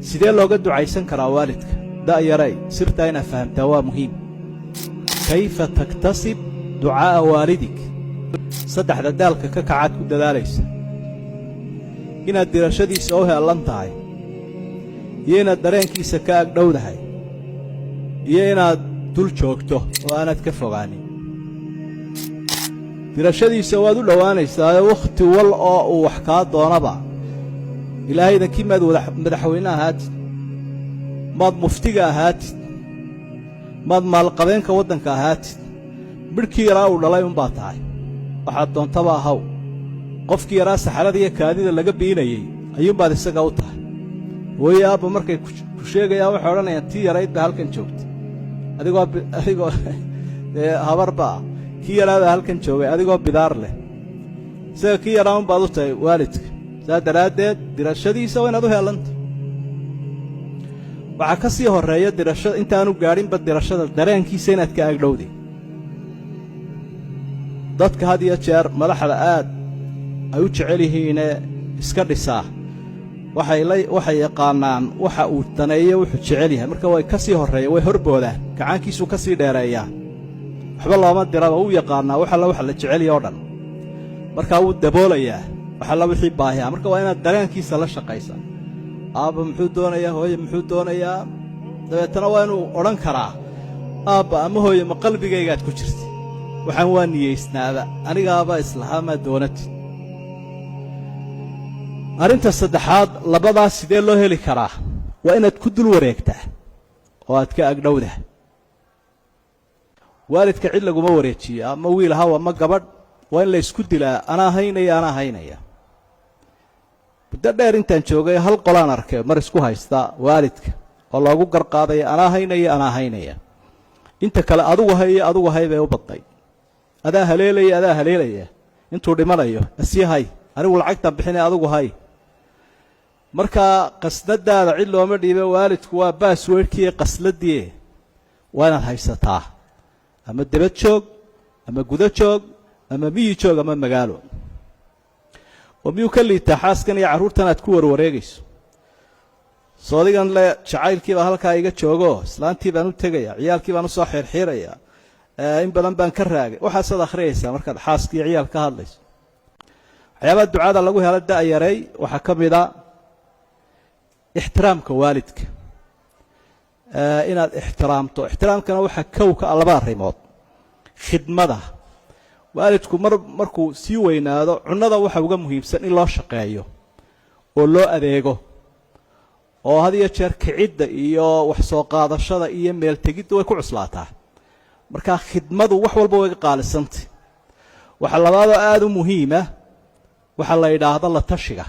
sidee looga ducaysan karaa waalidka da'yaray sirtaa inaad fahamtaa waa muhiim kayfa taktasib ducaa'a waalidik saddexda daalka ka kacaad ku dadaalaysa inaad dirashadiisa u heellan tahay iyo inaad dareenkiisa ka agdhowdahay iyo inaad dul joogto oo aanad ka fogaanin dirashadiisa waad u dhowaanaysaa wakhti wal oo uu wax kaa doonaba ilaahaydankii maad madaxweyne ahaatid maad muftiga ahaatid maad maalqabeenka waddanka ahaatid midhkii yaraa uu dhalay unbaa tahay waxaad doontaba ahaw qofkii yaraa saxarada iyo kaadida laga biinayey ayuunbaad isaga u tahay hooye aabba markay ku sheegayaan waxay odhanayaan tii yarayd baa halkan joogta adigoo habarba kii yaraabaa halkan joogay adigoo bidaar leh isaga kii yaraa unbaad u tahay waalidka saas daraaddeed dirashadiisa waa inaad u heellantay waxaa ka sii horreeya dirashada intaanu gaadhinba dirashada dareenkiisa inaad ka agdhowday dadka had iyo jeer madaxda aad ay u jecel yihiinee iska dhisaa waxay yaqaanaan waxa uu daneeyo wuxuu jecel yahay marka way ka sii horreeya way horboodaan gacaankiisuu ka sii dheereeyaa waxba looma diraba wuu yaqaannaa wax alla waxa la jecel yahay oo dhan markaa wuu daboolayaa wax alla wixii baahiyaa marka waa inaad dareenkiisa la shaqaysa aabba muxuu doonayaa hooye muxuu doonayaa dabeetana waa inuu odhan karaa aabba ama hooye ma qalbigaygaad ku jirta waxaan waa niyaysnaaba anigaaba islahaa maa doonatid arrinta saddexaad labadaas sidee loo heli karaa waa inaad ku dul wareegtaa oo aad ka agdhowdah waalidka cid laguma wareejiyo ama wiil ahaw ama gabadh waa in la isku dilaa anaa haynaya muddo dheer intaan joogay hal qolaan arkay mar isku haysta waalidka oo loogu garqaadaya anaa haynaya inta kale adugu hay bay u badday adaa haleelaya intuu dhimanayo asii hay anigu lacagtaan bixinay adugu hay markaa qasnadaada cid looma dhiibe waalidku waa baasweydhkiiyo qasladii waa inaad haysataa ama debad joog ama gudo joog ama miyi joog ama magaalo oo miyuu ka liitaa xaaskan iyo carruurtan aad ku warwareegayso soodigan le jacaylkiibaa halkaa iga joogo islaantii baan u tegaya ciyaalkii baan u soo xiirxiiraya in badan baan ka raagay waxaasaad akhriyaysaa markaad xaaskiiyo ciyaal ka hadlayso waxyaabaha ducada lagu helo da'yaray waxaa ka mid a ixtiraamka waalidka inaad ixtiraamto ixtiraamkana waxaa kowka laba arrimood khidmada waalidku markuu sii weynaado cunnada waxa uga muhiimsan in loo shaqeeyo oo loo adeego oo had iyo jeer kicidda iyo wax soo qaadashada iyo meel tegidda way ku cuslaataa markaa khidmadu wax walba way qaalisantay waxa labaadoo aada u muhiima waxaa la yidhaahda la tashiga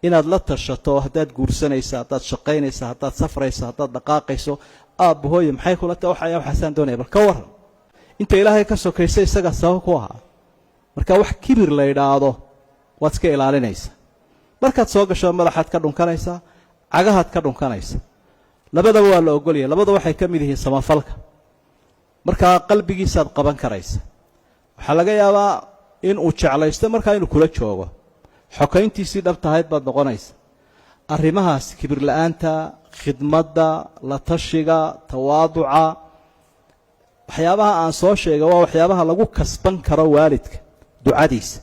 inaad la tashato haddaad guursanaysa haddaad shaqaynaysa haddaad safraysa haddaad dhaqaaqayso aabba hooye maxay kula tahay waxaasaan doonaya bal ka warran inta ilaahay ka sokaysa isagaa sabab ku ahaa marka wax kibir la yidhaahdo waad iska ilaalinaysa markaad soo gasho madaxaad ka dhunkanaysaa cagahaad ka dhunkanaysa labadaba waa la ogolaya labada waxay ka mid yihiin samafalka markaa qalbigiisaad qaban karaysa waxaa laga yaabaa in uu jeclaysto markaa inuu kula joogo xokayntiisii dhabtahayd baad noqonaysa arrimahaas kibir la'aanta khidmadda la tashiga tawaaduca waxyaabaha aan soo sheegay waa waxyaabaha lagu kasban karo waalidka ducadiisa